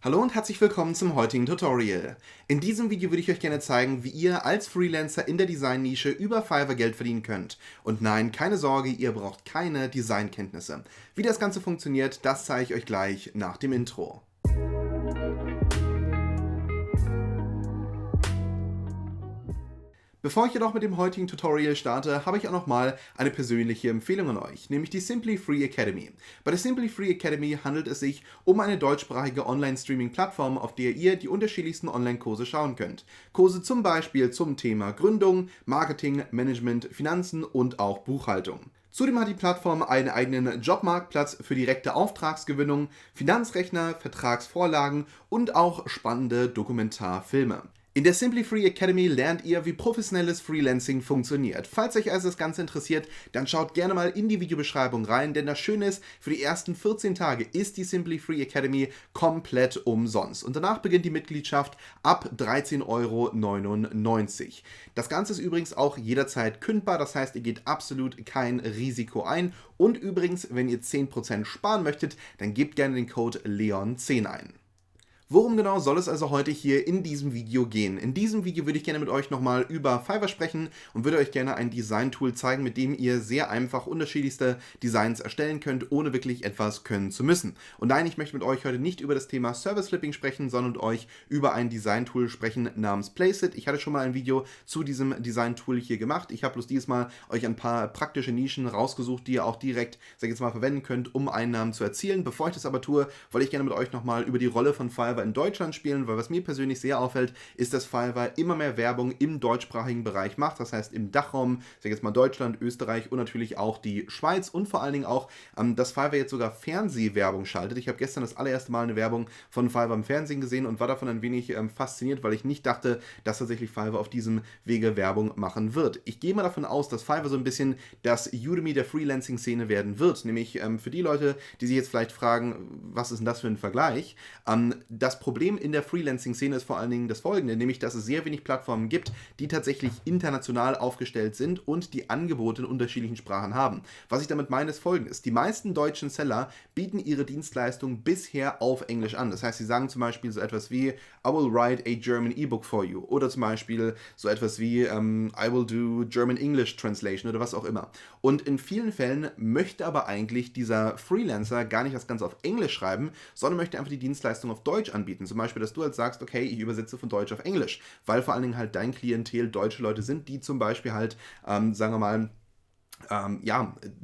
Hallo und herzlich willkommen zum heutigen Tutorial. In diesem Video würde ich euch gerne zeigen, wie ihr als Freelancer in der Design-Nische über Fiverr Geld verdienen könnt. Und nein, keine Sorge, ihr braucht keine Designkenntnisse. Wie das Ganze funktioniert, das zeige ich euch gleich nach dem Intro. Bevor ich jedoch mit dem heutigen Tutorial starte, habe ich auch nochmal eine persönliche Empfehlung an euch, nämlich die Simply Free Academy. Bei der Simply Free Academy handelt es sich um eine deutschsprachige Online-Streaming-Plattform, auf der ihr die unterschiedlichsten Online-Kurse schauen könnt. Kurse zum Beispiel zum Thema Gründung, Marketing, Management, Finanzen und auch Buchhaltung. Zudem hat die Plattform einen eigenen Jobmarktplatz für direkte Auftragsgewinnung, Finanzrechner, Vertragsvorlagen und auch spannende Dokumentarfilme. In der Simply Free Academy lernt ihr, wie professionelles Freelancing funktioniert. Falls euch also das Ganze interessiert, dann schaut gerne mal in die Videobeschreibung rein, denn das Schöne ist, für die ersten 14 Tage ist die Simply Free Academy komplett umsonst. Und danach beginnt die Mitgliedschaft ab 13,99 €. Das Ganze ist übrigens auch jederzeit kündbar, das heißt, ihr geht absolut kein Risiko ein. Und übrigens, wenn ihr 10% sparen möchtet, dann gebt gerne den Code LEON10 ein. Worum genau soll es also heute hier in diesem Video gehen? In diesem Video würde ich gerne mit euch nochmal über Fiverr sprechen und würde euch gerne ein Design-Tool zeigen, mit dem ihr sehr einfach unterschiedlichste Designs erstellen könnt, ohne wirklich etwas können zu müssen. Und nein, ich möchte mit euch heute nicht über das Thema Service-Flipping sprechen, sondern mit euch über ein Design-Tool sprechen namens Placeit. Ich hatte schon mal ein Video zu diesem Design-Tool hier gemacht. Ich habe bloß dieses Mal euch ein paar praktische Nischen rausgesucht, die ihr auch direkt, sag ich jetzt mal, verwenden könnt, um Einnahmen zu erzielen. Bevor ich das aber tue, wollte ich gerne mit euch nochmal über die Rolle von Fiverr in Deutschland spielen, weil was mir persönlich sehr auffällt, ist, dass Fiverr immer mehr Werbung im deutschsprachigen Bereich macht, das heißt im Dachraum, sag jetzt mal Deutschland, Österreich und natürlich auch die Schweiz und vor allen Dingen auch, dass Fiverr jetzt sogar Fernsehwerbung schaltet. Ich habe gestern das allererste Mal eine Werbung von Fiverr im Fernsehen gesehen und war davon ein wenig fasziniert, weil ich nicht dachte, dass tatsächlich Fiverr auf diesem Wege Werbung machen wird. Ich gehe mal davon aus, dass Fiverr so ein bisschen das Udemy der Freelancing-Szene werden wird, nämlich für die Leute, die sich jetzt vielleicht fragen, was ist denn das für ein Vergleich? Das Problem in der Freelancing-Szene ist vor allen Dingen das folgende, nämlich dass es sehr wenig Plattformen gibt, die tatsächlich international aufgestellt sind und die Angebote in unterschiedlichen Sprachen haben. Was ich damit meine, ist folgendes. Die meisten deutschen Seller bieten ihre Dienstleistung bisher auf Englisch an. Das heißt, sie sagen zum Beispiel so etwas wie I will write a German ebook for you oder zum Beispiel so etwas wie I will do German English Translation oder was auch immer. Und in vielen Fällen möchte aber eigentlich dieser Freelancer gar nicht das Ganze auf Englisch schreiben, sondern möchte einfach die Dienstleistung auf Deutsch anbieten. Zum Beispiel, dass du halt sagst, okay, ich übersetze von Deutsch auf Englisch, weil vor allen Dingen halt dein Klientel deutsche Leute sind, die zum Beispiel halt, sagen wir mal,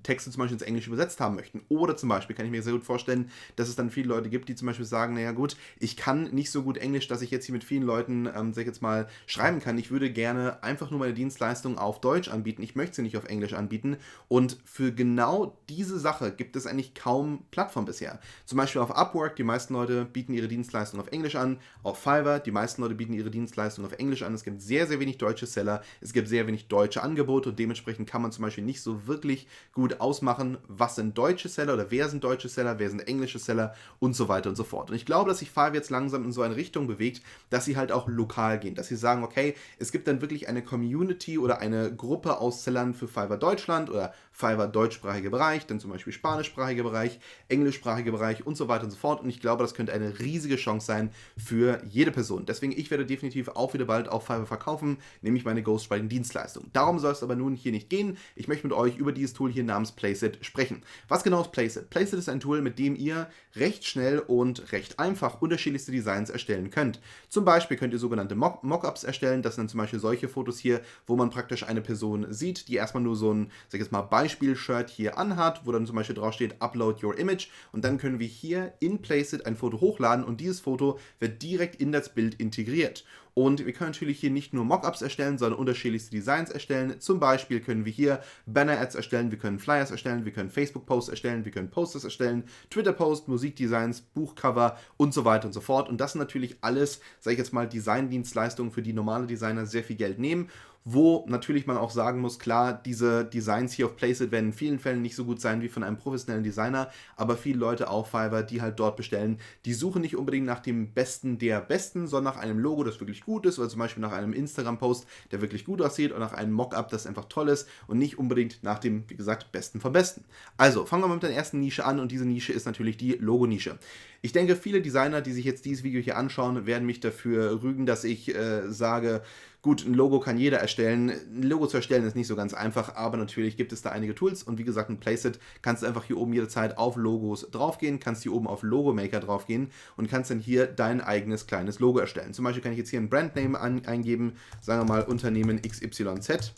Texte zum Beispiel ins Englische übersetzt haben möchten. Oder zum Beispiel kann ich mir sehr gut vorstellen, dass es dann viele Leute gibt, die zum Beispiel sagen, naja gut, ich kann nicht so gut Englisch, dass ich jetzt hier mit vielen Leuten, sag ich jetzt mal, schreiben kann. Ich würde gerne einfach nur meine Dienstleistung auf Deutsch anbieten. Ich möchte sie nicht auf Englisch anbieten. Und für genau diese Sache gibt es eigentlich kaum Plattform bisher. Zum Beispiel auf Upwork, die meisten Leute bieten ihre Dienstleistung auf Englisch an. Auf Fiverr, die meisten Leute bieten ihre Dienstleistung auf Englisch an. Es gibt sehr, sehr wenig deutsche Seller. Es gibt sehr wenig deutsche Angebote und dementsprechend kann man zum Beispiel nicht so wirklich gut ausmachen, was sind deutsche Seller oder wer sind deutsche Seller, wer sind englische Seller und so weiter und so fort. Und ich glaube, dass sich Fiverr jetzt langsam in so eine Richtung bewegt, dass sie halt auch lokal gehen, dass sie sagen, okay, es gibt dann wirklich eine Community oder eine Gruppe aus Sellern für Fiverr Deutschland oder Fiverr deutschsprachiger Bereich, dann zum Beispiel spanischsprachiger Bereich, englischsprachiger Bereich und so weiter und so fort. Und ich glaube, das könnte eine riesige Chance sein für jede Person. Deswegen, ich werde definitiv auch wieder bald auf Fiverr verkaufen, nämlich meine Ghostwriting-Dienstleistung. Darum soll es aber nun hier nicht gehen. Ich möchte mit euch über dieses Tool hier namens Placeit sprechen. Was genau ist Placeit? Placeit ist ein Tool, mit dem ihr recht schnell und recht einfach unterschiedlichste Designs erstellen könnt. Zum Beispiel könnt ihr sogenannte Mockups erstellen. Das sind zum Beispiel solche Fotos hier, wo man praktisch eine Person sieht, die erstmal nur so ein, sag ich jetzt mal, Beispiel-Shirt hier anhat, wo dann zum Beispiel drauf steht, Upload your image. Und dann können wir hier in Placeit ein Foto hochladen und dieses Foto wird direkt in das Bild integriert. Und wir können natürlich hier nicht nur Mockups erstellen, sondern unterschiedlichste Designs erstellen. Zum Beispiel können wir hier Banner-Ads erstellen, wir können Flyers erstellen, wir können Facebook-Posts erstellen, wir können Posters erstellen, Twitter-Posts, Musikdesigns, Buchcover und so weiter und so fort. Und das sind natürlich alles, sage ich jetzt mal, Designdienstleistungen, für die normale Designer sehr viel Geld nehmen. wo natürlich man auch sagen muss, klar, diese Designs hier auf Placeit werden in vielen Fällen nicht so gut sein wie von einem professionellen Designer, aber viele Leute auf Fiverr, die halt dort bestellen, die suchen nicht unbedingt nach dem Besten der Besten, sondern nach einem Logo, das wirklich gut ist, oder zum Beispiel nach einem Instagram-Post, der wirklich gut aussieht, oder nach einem Mockup, das einfach toll ist und nicht unbedingt nach dem, wie gesagt, Besten vom Besten. Also, fangen wir mal mit der ersten Nische an und diese Nische ist natürlich die Logo-Nische. Ich denke, viele Designer, die sich jetzt dieses Video hier anschauen, werden mich dafür rügen, dass ich sage, gut, ein Logo kann jeder erstellen. Ein Logo zu erstellen ist nicht so ganz einfach, aber natürlich gibt es da einige Tools und wie gesagt, in Placeit kannst du einfach hier oben jederzeit auf Logos draufgehen, kannst hier oben auf Logo Maker draufgehen und kannst dann hier dein eigenes kleines Logo erstellen. Zum Beispiel kann ich jetzt hier ein Brandname eingeben, sagen wir mal Unternehmen XYZ.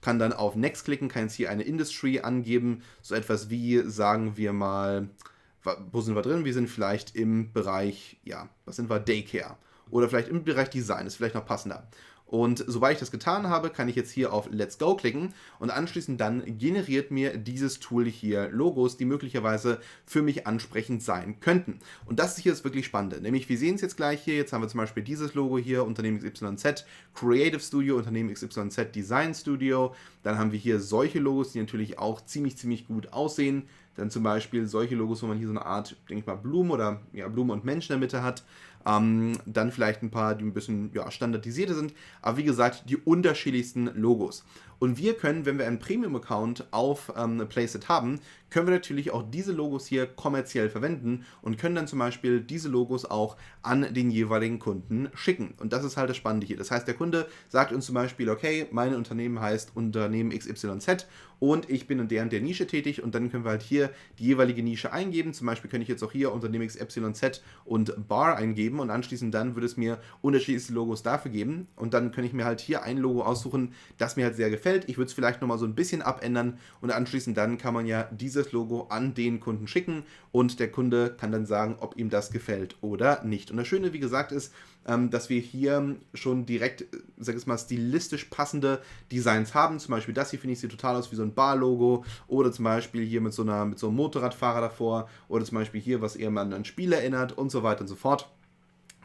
Kann dann auf Next klicken, kann jetzt hier eine Industry angeben, so etwas wie, sagen wir mal, wo sind wir drin? Wir sind vielleicht im Bereich, ja, was sind wir? Daycare. Oder vielleicht im Bereich Design, ist vielleicht noch passender. Und sobald ich das getan habe, kann ich jetzt hier auf Let's Go klicken und anschließend dann generiert mir dieses Tool hier Logos, die möglicherweise für mich ansprechend sein könnten. Und das hier ist wirklich spannend, nämlich wir sehen es jetzt gleich hier, jetzt haben wir zum Beispiel dieses Logo hier, Unternehmen XYZ, Creative Studio, Unternehmen XYZ, Design Studio, dann haben wir hier solche Logos, die natürlich auch ziemlich gut aussehen. Dann zum Beispiel solche Logos, wo man hier so eine Art, denke ich mal, Blumen oder ja, Blumen und Menschen in der Mitte hat. Dann vielleicht ein paar, die ein bisschen ja, standardisierter sind. Aber wie gesagt, die unterschiedlichsten Logos. Und wir können, wenn wir einen Premium-Account auf Placeit haben, können wir natürlich auch diese Logos hier kommerziell verwenden und können dann zum Beispiel diese Logos auch an den jeweiligen Kunden schicken. Und das ist halt das Spannende hier. Das heißt, der Kunde sagt uns zum Beispiel, okay, mein Unternehmen heißt Unternehmen XYZ und ich bin in der und der Nische tätig und dann können wir halt hier die jeweilige Nische eingeben. Zum Beispiel könnte ich jetzt auch hier Unternehmen XYZ und Bar eingeben und anschließend dann würde es mir unterschiedliche Logos dafür geben und dann kann ich mir halt hier ein Logo aussuchen, das mir halt sehr gefällt. Ich würde es vielleicht nochmal so ein bisschen abändern und anschließend dann kann man ja dieses Logo an den Kunden schicken und der Kunde kann dann sagen, ob ihm das gefällt oder nicht. Und das Schöne, wie gesagt, ist, dass wir hier schon direkt, sag ich mal, stilistisch passende Designs haben. Zum Beispiel das hier finde ich sieht total aus wie so ein Bar-Logo oder zum Beispiel hier mit so einem Motorradfahrer davor oder zum Beispiel hier, was eher mal an ein Spiel erinnert und so weiter und so fort.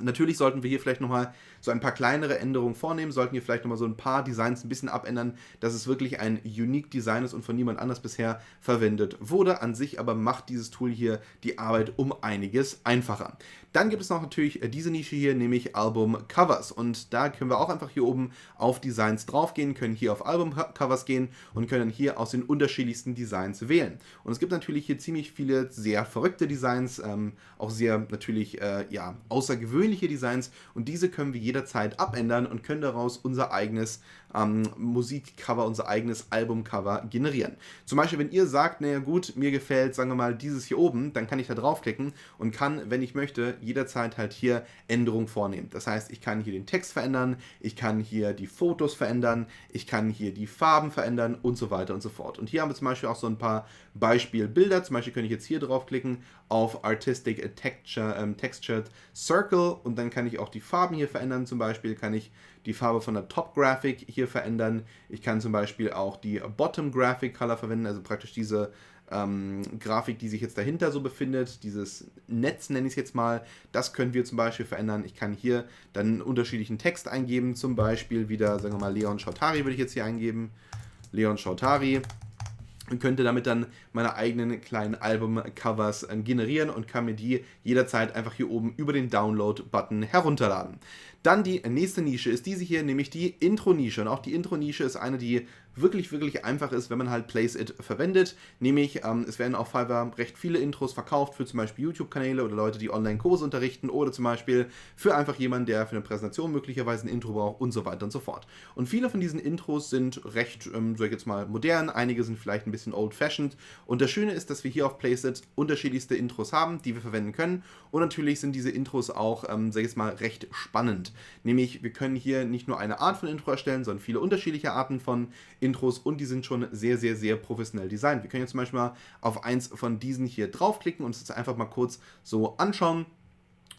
Natürlich sollten wir hier vielleicht nochmal so ein paar kleinere Änderungen vornehmen, sollten hier vielleicht nochmal so ein paar Designs ein bisschen abändern, dass es wirklich ein Unique Design ist und von niemand anders bisher verwendet wurde. An sich aber macht dieses Tool hier die Arbeit um einiges einfacher. Dann gibt es noch natürlich diese Nische hier, nämlich Album-Covers und da können wir auch einfach hier oben auf Designs draufgehen, können hier auf Album-Covers gehen und können hier aus den unterschiedlichsten Designs wählen. Und es gibt natürlich hier ziemlich viele sehr verrückte Designs, auch sehr natürlich ja, außergewöhnliche Designs und diese können wir jederzeit abändern und können daraus unser eigenes Musikcover, unser eigenes Albumcover generieren. Zum Beispiel, wenn ihr sagt, naja gut, mir gefällt, sagen wir mal, dieses hier oben, dann kann ich da draufklicken und kann, wenn ich möchte, jederzeit halt hier Änderungen vornehmen. Das heißt, ich kann hier den Text verändern, ich kann hier die Fotos verändern, ich kann hier die Farben verändern und so weiter und so fort. Und hier haben wir zum Beispiel auch so ein paar Beispielbilder. Zum Beispiel könnte ich jetzt hier draufklicken auf Artistic Textured Circle und dann kann ich auch die Farben hier verändern. Zum Beispiel kann ich die Farbe von der Top Graphic hier verändern. Ich kann zum Beispiel auch die Bottom Graphic Color verwenden, also praktisch diese Grafik, die sich jetzt dahinter so befindet, dieses Netz nenne ich es jetzt mal, das können wir zum Beispiel verändern. Ich kann hier dann einen unterschiedlichen Text eingeben, zum Beispiel wieder, sagen wir mal, Leon Schautari würde ich jetzt hier eingeben. Leon Schautari. Und könnte damit dann meine eigenen kleinen Album-Covers generieren und kann mir die jederzeit einfach hier oben über den Download-Button herunterladen. Dann die nächste Nische ist diese hier, nämlich die Intro-Nische. Und auch die Intro-Nische ist eine, die wirklich einfach ist, wenn man halt Placeit verwendet. Nämlich, es werden auf Fiverr recht viele Intros verkauft für zum Beispiel YouTube-Kanäle oder Leute, die Online-Kurse unterrichten oder zum Beispiel für einfach jemanden, der für eine Präsentation möglicherweise ein Intro braucht und so weiter und so fort. Und viele von diesen Intros sind recht, sag ich jetzt mal, modern. Einige sind vielleicht ein bisschen old-fashioned. Und das Schöne ist, dass wir hier auf Placeit unterschiedlichste Intros haben, die wir verwenden können. Und natürlich sind diese Intros auch, sag ich jetzt mal, recht spannend. Nämlich, wir können hier nicht nur eine Art von Intro erstellen, sondern viele unterschiedliche Arten von Intros und die sind schon sehr professionell designt. Wir können jetzt zum Beispiel mal auf eins von diesen hier draufklicken und uns das einfach mal kurz so anschauen.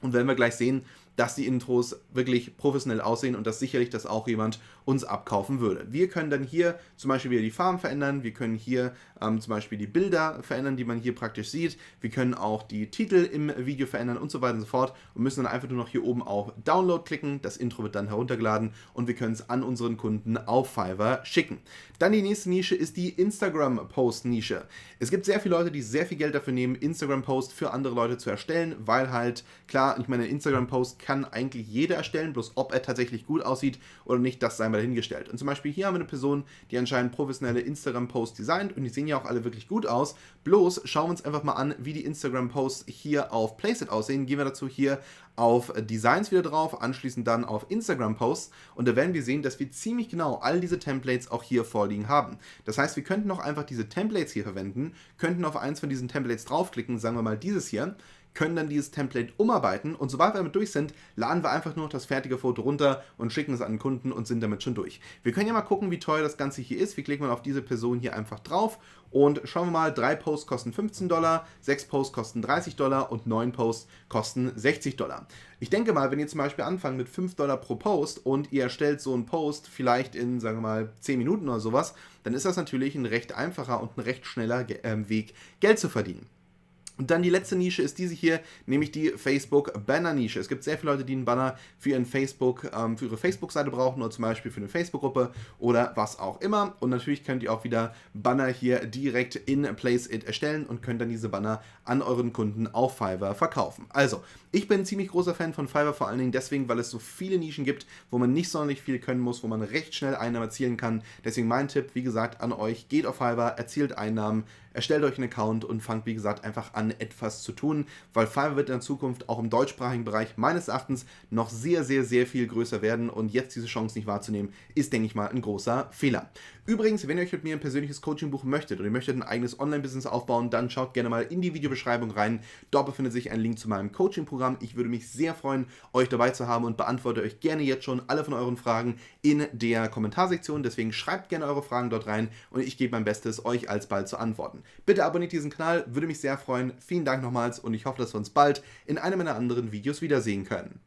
Und werden wir gleich sehen, dass die Intros wirklich professionell aussehen und dass sicherlich das auch jemand uns abkaufen würde. Wir können dann hier zum Beispiel wieder die Farben verändern, wir können hier zum Beispiel die Bilder verändern, die man hier praktisch sieht, wir können auch die Titel im Video verändern und so weiter und so fort und müssen dann einfach nur noch hier oben auf Download klicken, das Intro wird dann heruntergeladen und wir können es an unseren Kunden auf Fiverr schicken. Dann die nächste Nische ist die Instagram-Post-Nische. Es gibt sehr viele Leute, die sehr viel Geld dafür nehmen, Instagram-Post für andere Leute zu erstellen, weil halt, klar, ich meine, Instagram-Post kann eigentlich jeder erstellen, bloß ob er tatsächlich gut aussieht oder nicht, das sei mal dahingestellt. Und zum Beispiel hier haben wir eine Person, die anscheinend professionelle Instagram-Posts designt und die sehen ja auch alle wirklich gut aus. Bloß schauen wir uns einfach mal an, wie die Instagram-Posts hier auf Placeit aussehen. Gehen wir dazu hier auf Designs wieder drauf, anschließend dann auf Instagram-Posts und da werden wir sehen, dass wir ziemlich genau all diese Templates auch hier vorliegen haben. Das heißt, wir könnten auch einfach diese Templates hier verwenden, könnten auf eins von diesen Templates draufklicken, sagen wir mal dieses hier, können dann dieses Template umarbeiten und sobald wir damit durch sind, laden wir einfach nur noch das fertige Foto runter und schicken es an den Kunden und sind damit schon durch. Wir können ja mal gucken, wie teuer das Ganze hier ist. Wir klicken mal auf diese Person hier einfach drauf und schauen wir mal, 3 Posts kosten $15, 6 Posts kosten $30 und 9 Posts kosten $60. Ich denke mal, wenn ihr zum Beispiel anfangt mit $5 pro Post und ihr erstellt so einen Post vielleicht in, sagen wir mal, 10 Minuten oder sowas, dann ist das natürlich ein recht einfacher und ein recht schneller Weg, Geld zu verdienen. Und dann die letzte Nische ist diese hier, nämlich die Facebook-Banner-Nische. Es gibt sehr viele Leute, die einen Banner für ihre Facebook-Seite brauchen oder zum Beispiel für eine Facebook-Gruppe oder was auch immer. Und natürlich könnt ihr auch wieder Banner hier direkt in Placeit erstellen und könnt dann diese Banner an euren Kunden auf Fiverr verkaufen. Also, ich bin ein ziemlich großer Fan von Fiverr, vor allen Dingen deswegen, weil es so viele Nischen gibt, wo man nicht sonderlich viel können muss, wo man recht schnell Einnahmen erzielen kann. Deswegen mein Tipp, wie gesagt, an euch, geht auf Fiverr, erzielt Einnahmen, erstellt euch einen Account und fangt, wie gesagt, einfach an, etwas zu tun, weil Fiverr wird in der Zukunft auch im deutschsprachigen Bereich meines Erachtens noch sehr, sehr, sehr viel größer werden und jetzt diese Chance nicht wahrzunehmen, ist, denke ich mal, ein großer Fehler. Übrigens, wenn ihr euch mit mir ein persönliches Coaching buchen möchtet oder ihr möchtet ein eigenes Online-Business aufbauen, dann schaut gerne mal in die Videobeschreibung rein. Dort befindet sich ein Link zu meinem Coaching-Programm. Ich würde mich sehr freuen, euch dabei zu haben und beantworte euch gerne jetzt schon alle von euren Fragen in der Kommentarsektion. Deswegen schreibt gerne eure Fragen dort rein und ich gebe mein Bestes, euch alsbald zu antworten. Bitte abonniert diesen Kanal, würde mich sehr freuen. Vielen Dank nochmals und ich hoffe, dass wir uns bald in einem meiner anderen Videos wiedersehen können.